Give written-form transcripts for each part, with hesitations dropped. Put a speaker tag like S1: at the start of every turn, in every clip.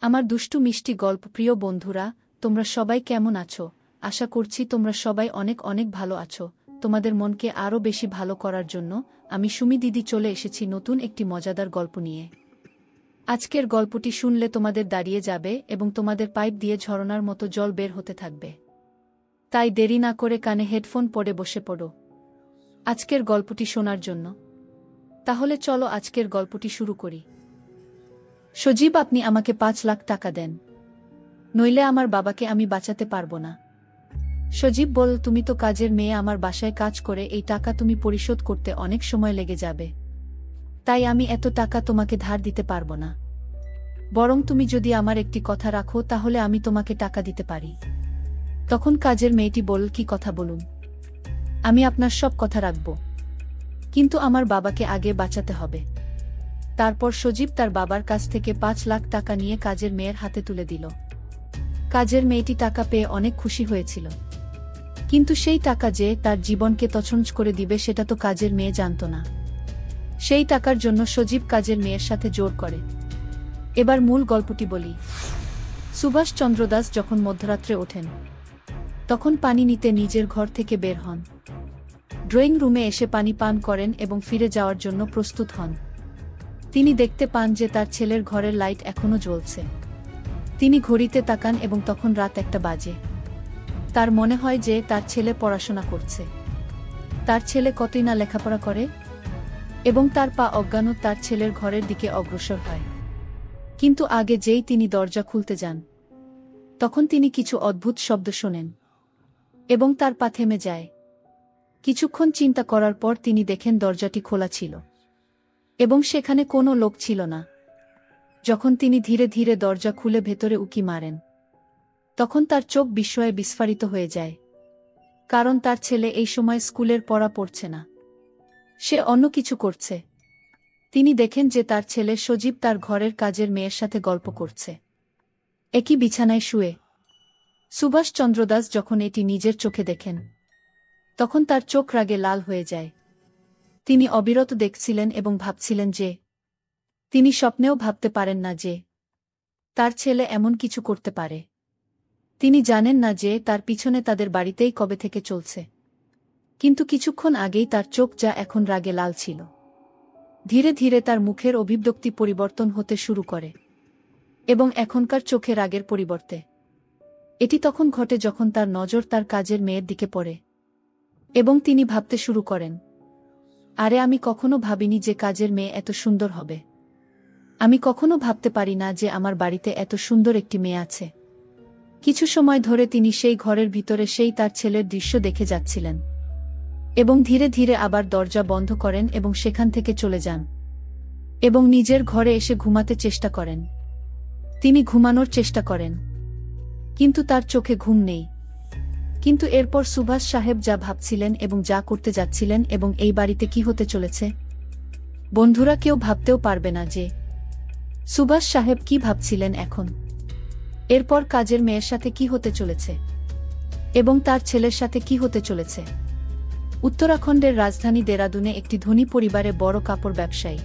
S1: আমার দুষ্টু মিষ্টি গল্প প্রিয় বন্ধুরা, তোমরা সবাই কেমন আছো? আশা করছি তোমরা সবাই অনেক অনেক ভালো আছো। তোমাদের মনকে আরও বেশি ভালো করার জন্য আমি সুমি দিদি চলে এসেছি নতুন একটি মজাদার গল্প নিয়ে। আজকের গল্পটি শুনলে তোমাদের দাঁড়িয়ে যাবে এবং তোমাদের পাইপ দিয়ে ঝরনার মতো জল বের হতে থাকবে। তাই দেরি না করে কানে হেডফোন পরে বসে পড়ো আজকের গল্পটি শোনার জন্য। তাহলে চলো আজকের গল্পটি শুরু করি। সজীব, আপনি আমাকে 5 লাখ টাকা দেন, নইলে আমার বাবাকে আমি বাঁচাতে পারবো না। সজীব বল, তুমি তো কাজের মেয়ে, আমার বাসায় কাজ করে এই টাকা তুমি পরিশোধ করতে অনেক সময় লেগে যাবে। তাই আমি এত টাকা তোমাকে ধার দিতে পারবো না। বরং তুমি যদি আমার একটি কথা রাখো তাহলে আমি তোমাকে টাকা দিতে পারি। তখন কাজের মেয়েটি বল, কি কথা বলুন? আমি আপনার সব কথা রাখব, কিন্তু আমার বাবাকে আগে বাঁচাতে হবে। তারপর সজীব তার বাবার কাছ থেকে 5 লাখ টাকা নিয়ে কাজের মেয়ের হাতে তুলে দিল। কাজের মেয়েটি টাকা পেয়ে অনেক খুশি হয়েছিল, কিন্তু সেই টাকা যে তার জীবনকে তছনছ করে দিবে সেটা তো কাজের মেয়ে জানত না। সেই টাকার জন্য সজীব কাজের মেয়ের সাথে জোর করে। এবার মূল গল্পটি বলি। সুভাষচন্দ্র দাস যখন মধ্যরাত্রে ওঠেন, তখন পানি নিতে নিজের ঘর থেকে বের হন। ড্রয়িং রুমে এসে পানি পান করেন এবং ফিরে যাওয়ার জন্য প্রস্তুত হন। তিনি দেখতে পান যে তার ছেলের ঘরের লাইট এখনো জ্বলছে। তিনি ঘড়িতে তাকান এবং তখন রাত 1টা বাজে। তার মনে হয় যে তার ছেলে পড়াশোনা করছে। তার ছেলে কতই না লেখাপড়া করে, এবং তার পা অজ্ঞান তার ছেলের ঘরের দিকে অগ্রসর হয়। কিন্তু আগে যেই তিনি দরজা খুলতে যান, তখন তিনি কিছু অদ্ভুত শব্দ শোনেন এবং তার পা থেমে যায়। কিছুক্ষণ চিন্তা করার পর তিনি দেখেন দরজাটি খোলা ছিল এবং সেখানে কোনো লোক ছিল না। যখন তিনি ধীরে ধীরে দরজা খুলে ভেতরে উকি মারেন, তখন তার চোখ বিস্ময়ে বিস্ফারিত হয়ে যায়, কারণ তার ছেলে এই সময় স্কুলের পড়া পড়ছে না, সে অন্য কিছু করছে। তিনি দেখেন যে তার ছেলে সজীব তার ঘরের কাজের মেয়ের সাথে গল্প করছে, একই বিছানায় শুয়ে। সুভাষচন্দ্র দাস যখন এটি নিজের চোখে দেখেন, তখন তার চোখ রাগে লাল হয়ে যায়। তিনি অবিরত দেখছিলেন এবং ভাবছিলেন যে তিনি স্বপ্নেও ভাবতে পারেন না যে তার ছেলে এমন কিছু করতে পারে। তিনি জানেন না যে তার পিছনে তাদের বাড়িতেই কবে থেকে চলছে। কিন্তু কিছুক্ষণ আগেই তার চোখ যা এখন রাগে লাল ছিল, ধীরে ধীরে তার মুখের অভিব্যক্তি পরিবর্তন হতে শুরু করে, এবং এখনকার চোখে রাগের পরিবর্তে। এটি তখন ঘটে যখন তার নজর তার কাজের মেয়ের দিকে পড়ে এবং তিনি ভাবতে শুরু করেন, আরে আমি কখনো ভাবিনি যে কাজের মেয়ে এত সুন্দর হবে। আমি কখনো ভাবতে পারি না যে আমার বাড়িতে এত সুন্দর একটি মেয়ে আছে। কিছু সময় ধরে তিনি সেই ঘরের ভিতরে সেই তার ছেলের দৃশ্য দেখে যাচ্ছিলেন এবং ধীরে ধীরে আবার দরজা বন্ধ করেন এবং সেখান থেকে চলে যান এবং নিজের ঘরে এসে ঘুমাতে চেষ্টা করেন। তিনি ঘুমানোর চেষ্টা করেন, কিন্তু তার চোখে ঘুম নেই। কিন্তু এরপর সুভাষ সাহেব যা ভাবছিলেন এবং যা করতে যাচ্ছিলেন এবং এই বাড়িতে কি হতে চলেছে, বন্ধুরা কেউ ভাবতেও পারবে না যে সুভাষ সাহেব কি ভাবছিলেন এখন। এরপর কাজের মেয়ের সাথে কি হতে চলেছে এবং তার ছেলের সাথে কি হতে চলেছে। উত্তরাখণ্ডের রাজধানী দেরাদুনে একটি ধনী পরিবারে বড় কাপড় ব্যবসায়ী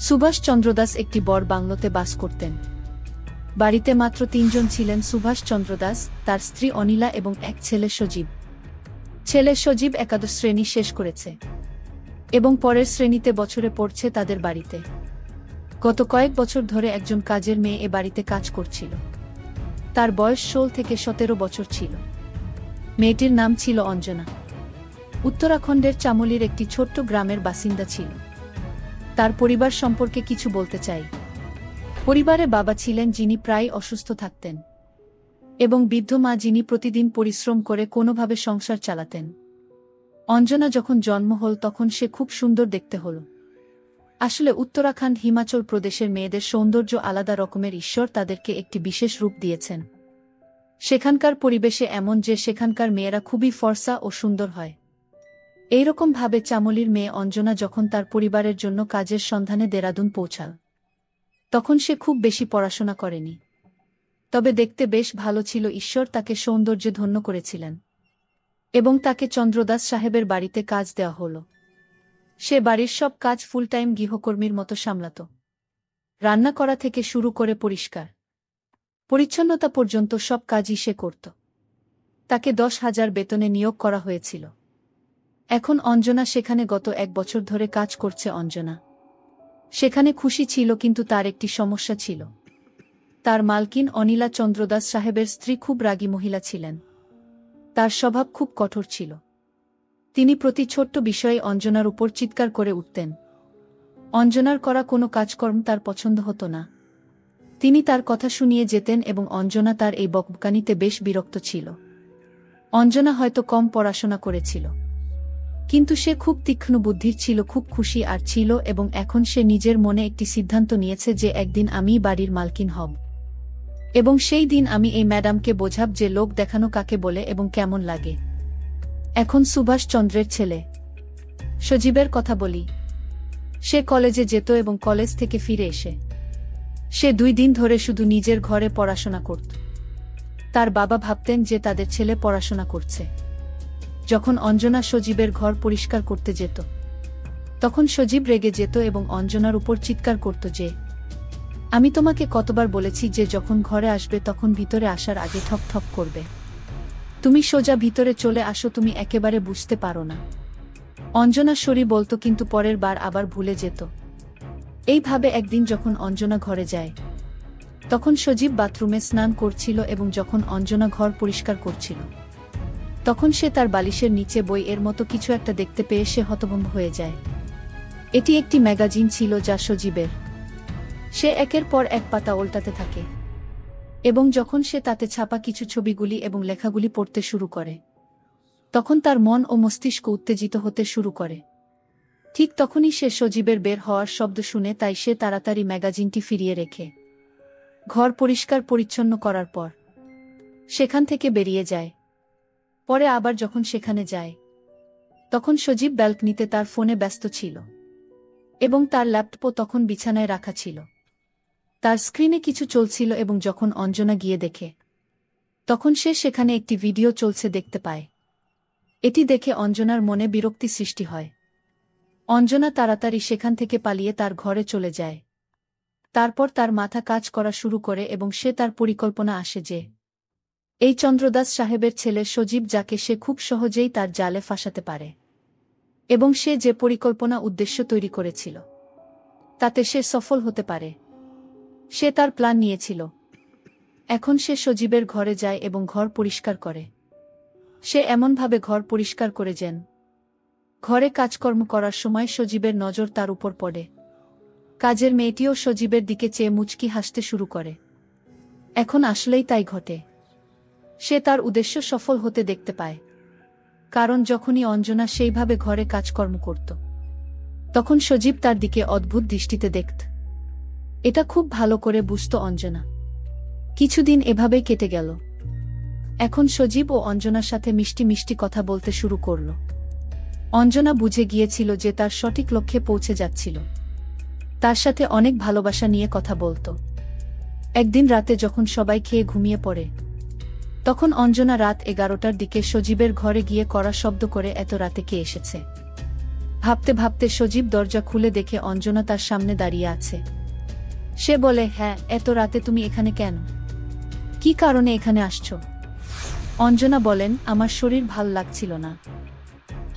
S1: সুভাষচন্দ্র দাস একটি বড় বাংলোতে বাস করতেন। বাড়িতে মাত্র 3 জন ছিলেন: সুভাষচন্দ্র দাস, তার স্ত্রী অনিলা এবং এক ছেলে সজীব। ছেলে সজীব একাদশ শ্রেণী শেষ করেছে এবং পরের শ্রেণীতে বছরে পড়ছে তাদের বাড়িতে। গত কয়েক বছর ধরে একজন কাজের মেয়ে এ বাড়িতে কাজ করছিল। তার বয়স 16 থেকে 17 বছর ছিল। মেয়েটির নাম ছিল অঞ্জনা। উত্তরাখণ্ডের চামলির একটি ছোট্ট গ্রামের বাসিন্দা ছিল। তার পরিবার সম্পর্কে কিছু বলতে চাই। পরিবারে বাবা ছিলেন যিনি প্রায় অসুস্থ থাকতেন, এবং বৃদ্ধ মা যিনি প্রতিদিন পরিশ্রম করে কোনোভাবে সংসার চালাতেন। অঞ্জনা যখন জন্ম হল তখন সে খুব সুন্দর দেখতে হল। আসলে উত্তরাখণ্ড, হিমাচল প্রদেশের মেয়েদের সৌন্দর্য আলাদা রকমের। ঈশ্বর তাদেরকে একটি বিশেষ রূপ দিয়েছেন। সেখানকার পরিবেশে এমন যে সেখানকার মেয়েরা খুবই ফর্সা ও সুন্দর হয়। এইরকম ভাবে চামলির মেয়ে অঞ্জনা যখন তার পরিবারের জন্য কাজের সন্ধানে দেরাদুন পৌঁছাল, তখন সে খুব বেশি পড়াশোনা করেনি, তবে দেখতে বেশ ভালো ছিল। ঈশ্বর তাকে সৌন্দর্যে ধন্য করেছিলেন এবং তাকে চন্দ্রদাস সাহেবের বাড়িতে কাজ দেওয়া হল। সে বাড়ির সব কাজ ফুল টাইম গৃহকর্মীর মতো সামলাত। রান্না করা থেকে শুরু করে পরিষ্কার পরিচ্ছন্নতা পর্যন্ত সব কাজই সে করত। তাকে 10,000 বেতনে নিয়োগ করা হয়েছিল। এখন অঞ্জনা সেখানে গত 1 বছর ধরে কাজ করছে। অঞ্জনা সেখানে খুশি ছিল, কিন্তু তার একটি সমস্যা ছিল। তার মালকিন অনিলা চন্দ্রদাস সাহেবের স্ত্রী খুব রাগী মহিলা ছিলেন। তার স্বভাব খুব কঠোর ছিল। তিনি প্রতি ছোট্ট বিষয়ে অঞ্জনার উপর চিৎকার করে উঠতেন। অঞ্জনার করা কোনো কাজকর্ম তার পছন্দ হতো না। তিনি তার কথা শুনিয়ে যেতেন এবং অঞ্জনা তার এই বকবকানিতে বেশ বিরক্ত ছিল। অঞ্জনা হয়তো কম পড়াশোনা করেছিল, কিন্তু সে খুব তীক্ষ্ণ বুদ্ধির ছিল, খুব খুশি আর ছিল, এবং এখন সে নিজের মনে একটি সিদ্ধান্ত নিয়েছে যে একদিন আমিই বাড়ির মালকিন হব, এবং সেই দিন আমি এই ম্যাডামকে বোঝাব যে লোক দেখানো কাকে বলে এবং কেমন লাগে। এখন সুভাষ চন্দ্রের ছেলে সজীবের কথা বলি। সে কলেজে যেত এবং কলেজ থেকে ফিরে এসে সে 2 দিন ধরে শুধু নিজের ঘরে পড়াশোনা করত। তার বাবা ভাবতেন যে তাদের ছেলে পড়াশোনা করছে। যখন অঞ্জনা সজীবের ঘর পরিষ্কার করতে যেত, তখন সজীব রেগে যেত এবং অঞ্জনার উপর চিৎকার করত যে, আমি তোমাকে কতবার বলেছি যে যখন ঘরে আসবে তখন ভিতরে আসার আগে ঠক ঠক করবে। তুমি সোজা ভিতরে চলে আসো, তুমি একেবারে বুঝতে পারো না। অঞ্জনা সরি বলতো, কিন্তু পরের বার আবার ভুলে যেত। এইভাবে একদিন যখন অঞ্জনা ঘরে যায়, তখন সজীব বাথরুমে স্নান করছিল, এবং যখন অঞ্জনা ঘর পরিষ্কার করছিল, তখন সে তার বালিশের নিচে বই এর মতো কিছু একটা দেখতে পেয়ে সে হতভম্ব হয়ে যায়। এটি একটি ম্যাগাজিন ছিল যা সজীবের। সে একের পর এক পাতা উল্টাতে থাকে, এবং যখন সে তাতে ছাপা কিছু ছবিগুলি এবং লেখাগুলি পড়তে শুরু করে, তখন তার মন ও মস্তিষ্ক উত্তেজিত হতে শুরু করে। ঠিক তখনই সে সজীবের বের হওয়ার শব্দ শুনে, তাই সে তাড়াতাড়ি ম্যাগাজিনটি ফিরিয়ে রেখে ঘর পরিষ্কার পরিচ্ছন্ন করার পর সেখান থেকে বেরিয়ে যায়। পরে আবার যখন সেখানে যায়, তখন সজীব ব্যালকনিতে তার ফোনে ব্যস্ত ছিল, এবং তার ল্যাপটপও তখন বিছানায় রাখা ছিল। তার স্ক্রিনে কিছু চলছিল, এবং যখন অঞ্জনা গিয়ে দেখে, তখন সে সেখানে একটি ভিডিও চলছে দেখতে পায়। এটি দেখে অঞ্জনার মনে বিরক্তি সৃষ্টি হয়। অঞ্জনা তাড়াতাড়ি সেখান থেকে পালিয়ে তার ঘরে চলে যায়। তারপর তার মাথা কাজ করা শুরু করে এবং সে তার পরিকল্পনা আসে যে এই চন্দ্রদাস সাহেবের ছেলে সজীব, যাকে সে খুব সহজেই তার জালে ফাঁসাতে পারে, এবং সে যে পরিকল্পনা উদ্দেশ্য তৈরি করেছিল তাতে সে সফল হতে পারে। সে তার প্ল্যান নিয়েছিল। এখন সে সজীবের ঘরে যায় এবং ঘর পরিষ্কার করে। সে এমনভাবে ঘর পরিষ্কার করে যেন ঘরে কাজকর্ম করার সময় সজীবের নজর তার উপর পড়ে। কাজের মেয়েটিও সজীবের দিকে চেয়ে মুচকি হাসতে শুরু করে। এখন আসলেই তাই ঘটে। সে তার উদ্দেশ্য সফল হতে দেখতে পায়, কারণ যখনই অঞ্জনা সেইভাবে ঘরে কাজকর্ম করত, তখন সজীব তার দিকে অদ্ভুত দৃষ্টিতে দেখত। এটা খুব ভালো করে বুঝত অঞ্জনা। কিছুদিন এভাবেই কেটে গেল। এখন সজীব ও অঞ্জনার সাথে মিষ্টি মিষ্টি কথা বলতে শুরু করল। অঞ্জনা বুঝে গিয়েছিল যে তার সঠিক লক্ষ্যে পৌঁছে যাচ্ছিল। তার সাথে অনেক ভালোবাসা নিয়ে কথা বলত। একদিন রাতে যখন সবাই খেয়ে ঘুমিয়ে পড়ে, তখন অঞ্জনা রাত 11টার দিকে সজীবের ঘরে গিয়ে কড়া শব্দ করে, এত রাতে কে এসেছে? ভাবতে ভাবতে সজীব দরজা খুলে দেখে অঞ্জনা তার সামনে দাঁড়িয়ে আছে। সে বলে, হ্যাঁ, এত রাতে তুমি এখানে কেন? কি কারণে এখানে আসছো? অঞ্জনা বলেন, আমার শরীর ভাল লাগছিল না,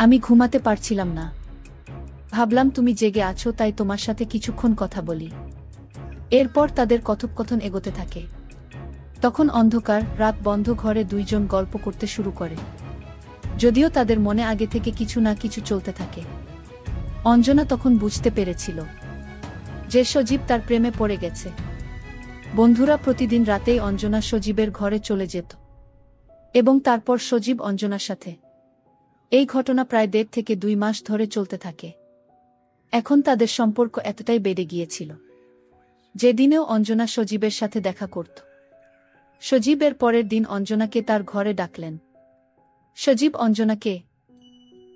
S1: আমি ঘুমাতে পারছিলাম না। ভাবলাম তুমি জেগে আছো, তাই তোমার সাথে কিছুক্ষণ কথা বলি। এরপর তাদের কথোপকথন এগোতে থাকে। তখন অন্ধকার রাত বন্ধ ঘরে দুইজন গল্প করতে শুরু করে, যদিও তাদের মনে আগে থেকে কিছু না কিছু চলতে থাকে। অঞ্জনা তখন বুঝতে পেরেছিল যে সজীব তার প্রেমে পড়ে গেছে। বন্ধুরা প্রতিদিন রাতেই অঞ্জনা সজীবের ঘরে চলে যেত, এবং তারপর সজীব অঞ্জনার সাথে। এই ঘটনা প্রায় 1.5 থেকে 2 মাস ধরে চলতে থাকে। এখন তাদের সম্পর্ক এতটাই বেড়ে গিয়েছিল যেদিনেও অঞ্জনা সজীবের সাথে দেখা করত। সজীবের পরের দিন অঞ্জনাকে তার ঘরে ডাকলেন। সজীব অঞ্জনাকে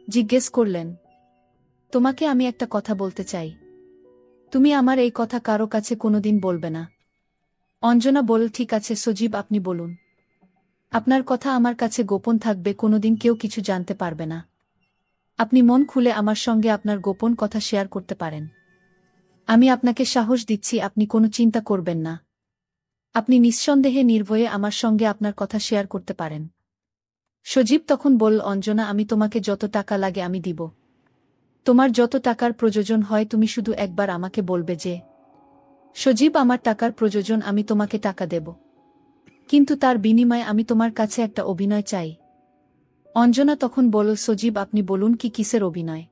S1: জিজ্ঞেস করলেন, তোমাকে আমি একটা কথা বলতে চাই, তুমি আমার এই কথা কারো কাছে কোনোদিন বলবে না। অঞ্জনা বলল, ঠিক আছে সজীব, আপনি বলুন। আপনার কথা আমার কাছে গোপন থাকবে, কোনোদিন কেউ কিছু জানতে পারবে না। আপনি মন খুলে আমার সঙ্গে আপনার গোপন কথা শেয়ার করতে পারেন। আমি আপনাকে সাহস দিচ্ছি, আপনি কোনো চিন্তা করবেন না। আপনি নিঃসন্দেহে নির্ভয়ে আমার সঙ্গে আপনার কথা শেয়ার করতে পারেন। সজীব তখন বলল, অঞ্জনা, আমি তোমাকে যত টাকা লাগে আমি দিব। তোমার যত টাকার প্রয়োজন হয় তুমি শুধু একবার আমাকে বলবে যে, সজীব, আমার টাকার প্রয়োজন, আমি তোমাকে টাকা দেব, কিন্তু তার বিনিময়ে আমি তোমার কাছে একটা অভিনয় চাই। অঞ্জনা তখন বলল, সজীব, আপনি বলুন কি কিসের অভিনয়?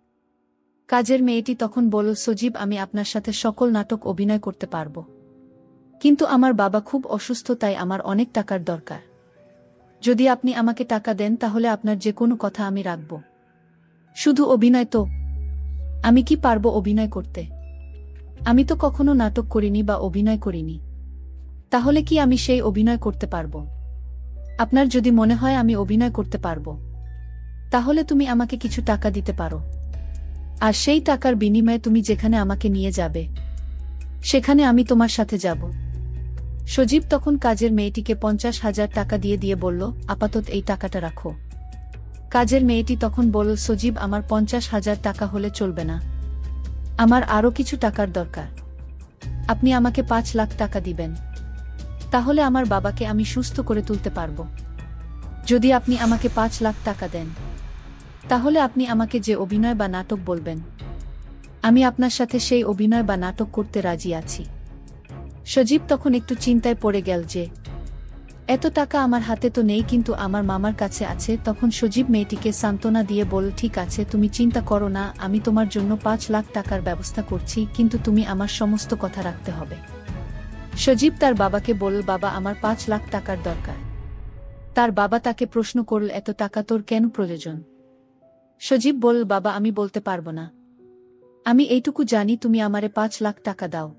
S1: কাজের মেয়েটি তখন বলল, সজীব, আমি আপনার সাথে সকল নাটক অভিনয় করতে পারব, কিন্তু আমার বাবা খুব অসুস্থ, তাই আমার অনেক টাকার দরকার। যদি আপনি আমাকে টাকা দেন তাহলে আপনার যে কোনো কথা আমি রাখব। শুধু অভিনয় তো? আমি কি পারবো অভিনয় করতে? আমি তো কখনো নাটক করিনি বা অভিনয় করিনি। তাহলে কি আমি সেই অভিনয় করতে পারবো? আপনার যদি মনে হয় আমি অভিনয় করতে পারবো, তাহলে তুমি আমাকে কিছু টাকা দিতে পারো, আর সেই টাকার বিনিময়ে তুমি যেখানে আমাকে নিয়ে যাবে সেখানে আমি তোমার সাথে যাব। সজীব তখন কাজের মেয়েটিকে 50,000 টাকা দিয়ে বলল, আপাতত এই টাকাটা রাখো। কাজের মেয়েটি তখন বলল, সজীব, আমার 50,000 টাকা হলে চলবে না, আমার আরও কিছু টাকার দরকার। আপনি আমাকে 5 লাখ টাকা দিবেন, তাহলে আমার বাবাকে আমি সুস্থ করে তুলতে পারব। যদি আপনি আমাকে 5 লাখ টাকা দেন, তাহলে আপনি আমাকে যে অভিনয় বা নাটক বলবেন, আমি আপনার সাথে সেই অভিনয় বা নাটক করতে রাজি আছি। সজীব তখন একটু চিন্তায় পড়ে গেল যে, এত টাকা আমার হাতে তো নেই, কিন্তু আমার মামার কাছে আছে। তখন সজীব মেয়েটিকে সান্ত্বনা দিয়ে বলল, ঠিক আছে, তুমি চিন্তা করো না, আমি তোমার জন্য 5 লাখ টাকার ব্যবস্থা করছি, কিন্তু তুমি আমার সমস্ত কথা রাখতে হবে। সজীব তার বাবাকে বলল, বাবা, আমার 5 লাখ টাকার দরকার। তার বাবা তাকে প্রশ্ন করল, এত টাকা তোর কেন প্রয়োজন? সজীব বলল, বাবা, আমি বলতে পারবো না, আমি এইটুকু জানি তুমি আমারে 5 লাখ টাকা দাও।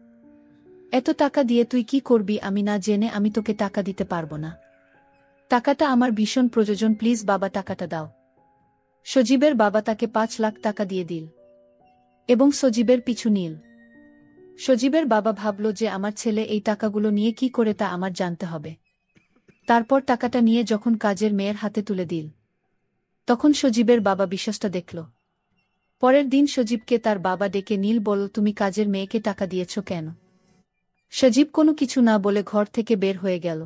S1: এত টাকা দিয়ে তুই কি করবি আমি না জেনে আমি তোকে টাকা দিতে পারবো না। টাকাটা আমার ভীষণ প্রয়োজন, প্লিজ বাবা, টাকাটা দাও। সজীবের বাবা তাকে 5 লাখ টাকা দিয়ে দিল এবং সজীবের পিছু নিল। সজীবের বাবা ভাবল যে, আমার ছেলে এই টাকাগুলো নিয়ে কি করে তা আমার জানতে হবে। তারপর টাকাটা নিয়ে যখন কাজের মেয়ের হাতে তুলে দিল, তখন সজীবের বাবা বিশ্বাসটা দেখল। পরের দিন সজীবকে তার বাবা ডেকে নীল বলল, তুমি কাজের মেয়েকে টাকা দিয়েছ কেন? সজীব কোনো কিছু না বলে ঘর থেকে বের হয়ে গেল।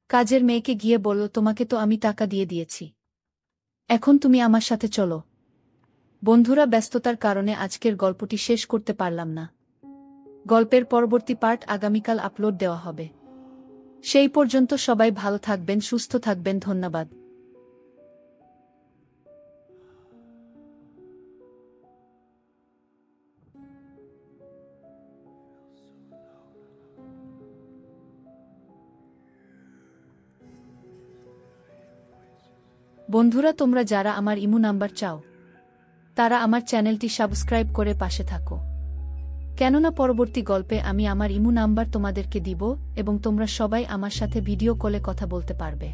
S1: কাজের মেয়েকে গিয়ে বলল, তোমাকে তো আমি টাকা দিয়েছি, এখন তুমি আমার সাথে চলো। বন্ধুরা, ব্যস্ততার কারণে আজকের গল্পটি শেষ করতে পারলাম না। গল্পের পরবর্তী পার্ট আগামীকাল আপলোড দেওয়া হবে। সেই পর্যন্ত সবাই ভালো থাকবেন, সুস্থ থাকবেন। ধন্যবাদ। বন্ধুরা, তোমরা যারা আমার ইমো নাম্বার চাও, তারা আমার চ্যানেলটি সাবস্ক্রাইব করে পাশে থাকো, কেননা পরবর্তী গল্পে আমি আমার ইমো নাম্বার তোমাদেরকে দিব এবং তোমরা সবাই আমার সাথে ভিডিও কলে কথা বলতে পারবে।